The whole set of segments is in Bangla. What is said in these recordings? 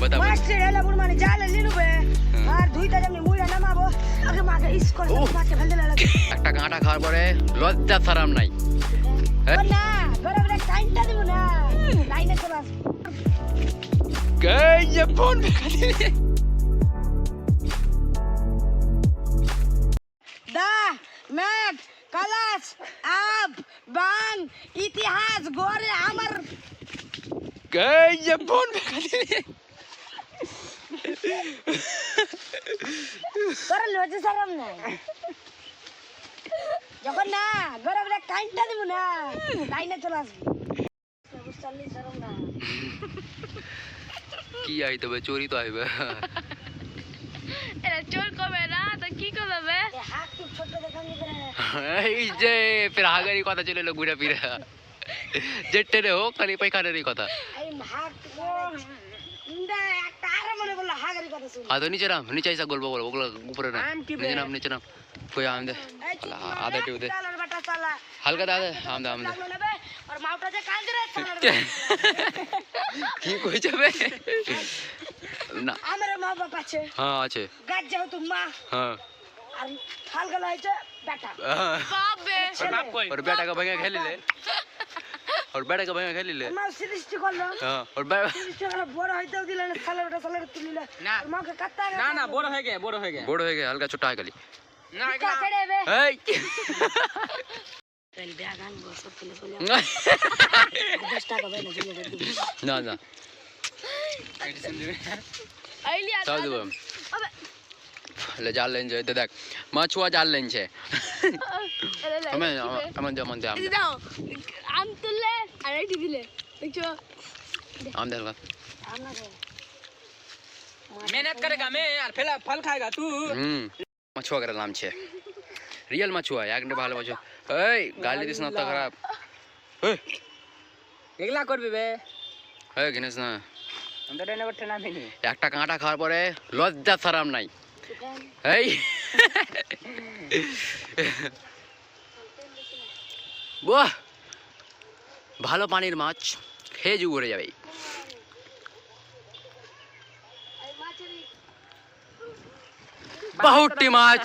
बता मास्टर हेला बुड माने जाले लिनु बे আর দুইটা যেমনি মুইরা নামাবো আগে মাকে ইস করে মাকে ফেলে লাগে একটা কাঁটা খাওয়ার পরে লজ্জা শরম নাই না বরাবর টাইমটা দিব না লাইনে চলে আস এই যে ফোন খালি দা ম্যাথ ক্লাস আব বাং ইতিহাস গরে আমার এই যে ফোন খালি তোর লজ্জা শরম নাই যখন না বরাবর টাইমটা দিব না লাইনে চলে আসবি বুঝলি শরম না কি আইতো বে চোরি তো আইবে এরা চোর কবে না তো কি করবে হাত খুব ছোট দেখান দিবে এই যে ফির হাগারি কথা চলে এলো ঘুরে ফিরে যেটে রে ও খালি পায়খানারই কথা এই হাত ইন্দা একটা আর মনে বললো হাগারি কথা শুন তো নিচে নাম নিচে আইসা গল্প বলো ওগুলো উপরে না নিচে নাম কই আম দে আদা টিউ দে চালার বাটা চালা হালকা দে আম দে আর মাউটা যে কাঁদ রে চালার কি কই যাবে না আমার মা বাবা আছে হ্যাঁ আছে গাছ যাও তো মা হ্যাঁ আর হালকা লাইছে বেটা বাপ বে और बेटा का भैया खेल ले और बेटा का भैया खेल ले মা সৃষ্টি করলো हां और সৃষ্টি করলো বড় হইতেও দিল না চালার বাটা চালার তুলিলে না মাকে কাটতা না না বড় হয়ে গে বড় হয়ে গে বড় হয়ে গেছে হালকা ছোট হয়ে গেলি না কা ছেড়ে বে এই তেল ব্যাগান বসে তুলে চলে 10 টাকা বাইনা দিলে না না আইলি চাও দেব ले जाल लेन जे देख माछुआ जाल लेन छे আমি যেমন এই দাও আম তুললে আর এই দিলে দেখছো आम दे लगा मेहनत करेगा मैं यार फल खाएगा तू माछुआ का नाम छे रियल माछुआ एक ভালো মাছুয়া এই গালি দিস না তো খারাপ এই এগুলা করবি বে এই গিনেস না আমরা ডেনে বটে না মেনি একটা কাঁটা খাওয়ার পরে লজ্জা শরম নাই এই বাহ ভালো পানির মাছ খেয়ে জু উড়ে যাবে বাহুটি মাছ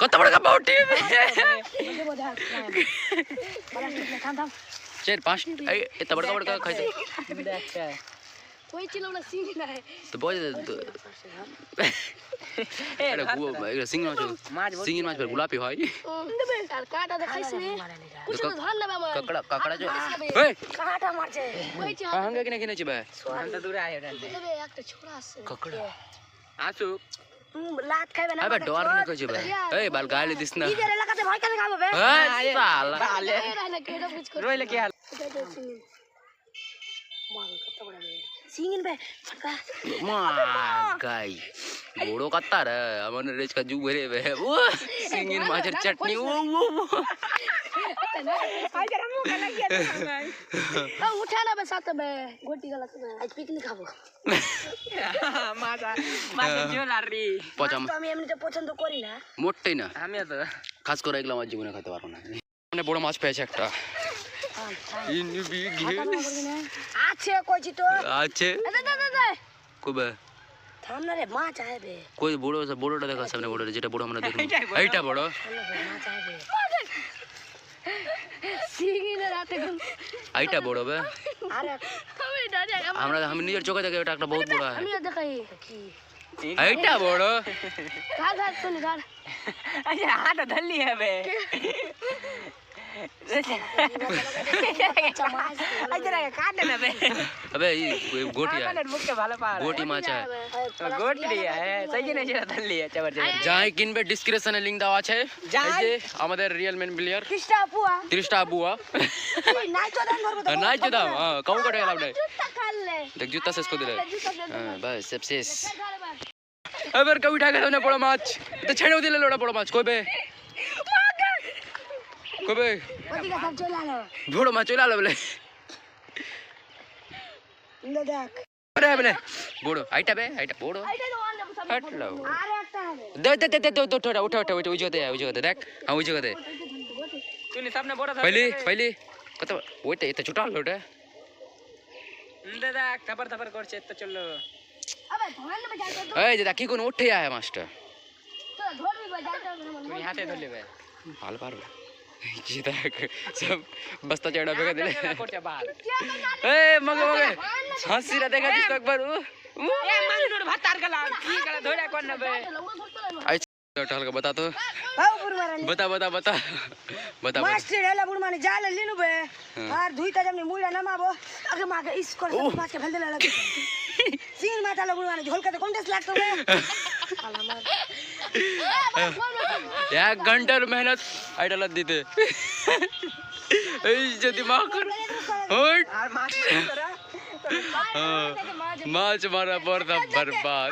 কত বড় বাহুটি চার পাঁচ এত বড় বড় খাইতে ওই ছিল না সিং না তো বল আরে সিং মাছ সিংয়ের মাছ গোলাপি হয় আর কাটা দেখাইছ রে কুছ তো ধান না আমার কাকড়া जो এই কাটা মারছে ওই ছিল হাঙ্গা কিনে কিনেছি ভাই আমরা দূরে আয় ওটা দেবে একটা ছোড়া আছে কাকড়া আসু লাত খাইবে না আবে ডর কিনে কইছি ভাই এই বাল গালি দিস না ইদের এলাকাতে ভয় কেন খাবো বে এই শালা তালে না কেডা বুঝ করে রইলে কি হাল মার কত বড় বে সিঙ্গিন বে ফটকা মা গাই বড় কাতা রে আমার রেজ কা জু ভরে বে ও সিঙ্গিন মাছের চাটনি ও আই যারা মুখ লাগিয়ে নাই ও উঠা না বে সাথে বে গোটি গলা তো আজ পিকনিক খাবো মাথা মাথা জোলারি পচাম তো আমি এমনিতে পছন্দ করি না মোটেই না আমি তো খাস করে এগুলো আমার জীবনে খেতে পারবো না মানে বড় মাছ পেয়েছে একটা ইনবি ঘে আছে কইছি তো আছে দে কবে থাম না রে মাছ আইবে কই বড়টা দেখা সামনে বড় যেটা বড় আমরা দেখব এইটা বড় মাছ আইবে সিংইনে রাতে ঘুম এইটা বড় বে আরে আমি ডারে আমি নিজের চোখে দেখে এটা একটা বহুত বড় আমি দেখাই কি এইটা বড় ঘাট ঘাট তুলি ঘাট আচ্ছা হাত ধরলি হবে আচ্ছা কাটে না বে अबे ये गोटी है কানের মুখে ভালো পার गोटी माछ है গোটলি সহি না যেটা ধরলি চাবার যাই কিনবে ডেসক্রিপশনে লিংক দেওয়া আছে যাই। এই যে আমাদের রিয়েল মেন প্লেয়ার কৃষ্ণা পুয়া 30 টা বুয়া নাই তো দাম করব তো নাই তো দাও কাউ কাটে গেল আপনি জুতা খালে দেখ জুতা শেষ করে দিলে জুতা দে বাস সব শেষ ঘরে বা এবার কেউ উঠা গেল না বড় মাছ তো ছেড়েও দিলে লোড়া বড় মাছ কইবে কবে ওদিকে সব চলে আলো বড় মাছ চলে আলো বলে ইন্দা দেখ আরে বলে বড় আইটা বে আইটা বড় আইটা তো অন্য সব হাটলো আর একটা হবে দে উঠা ওই জায়গাতে দেখ হ্যাঁ ওই জায়গাতে তুই সামনে বড় पहले कत ওইটা এটা ছোট হলো ওটা দাদা থাপার থাপার করছে তো চলো আবে ধান বাজাতে তো এই যে দেখি কোন উঠে আয় মাস্টার তো ধরবি বাজাতে তুমি হাতে ধরলে বে ভালো পারবে যে দেখ সব বস্তা চড়া ভেঙে দিলে করছে বাল এই মগে মগে হাসিরা দেখা দিস তো একবার এ মানুষ ভাত তার গলা কি গলা ধরে কোন বে आई हल्का बता तो हाउ बुरमारानी बता बता बता बता मास्टर हेला बुरमानी जाल लिनु बे आर धुइता जमनी मुइला नमाबो अगे मागे स्कोर माके फेल देला लगे सीन माता लो बुरमानी झोलका तो कौन लागतो बे एक घंटार मेहनत आइडल दीते এই যে দিমাগ হট আর মাছ ধরা মাছ মারা পর বরবাদ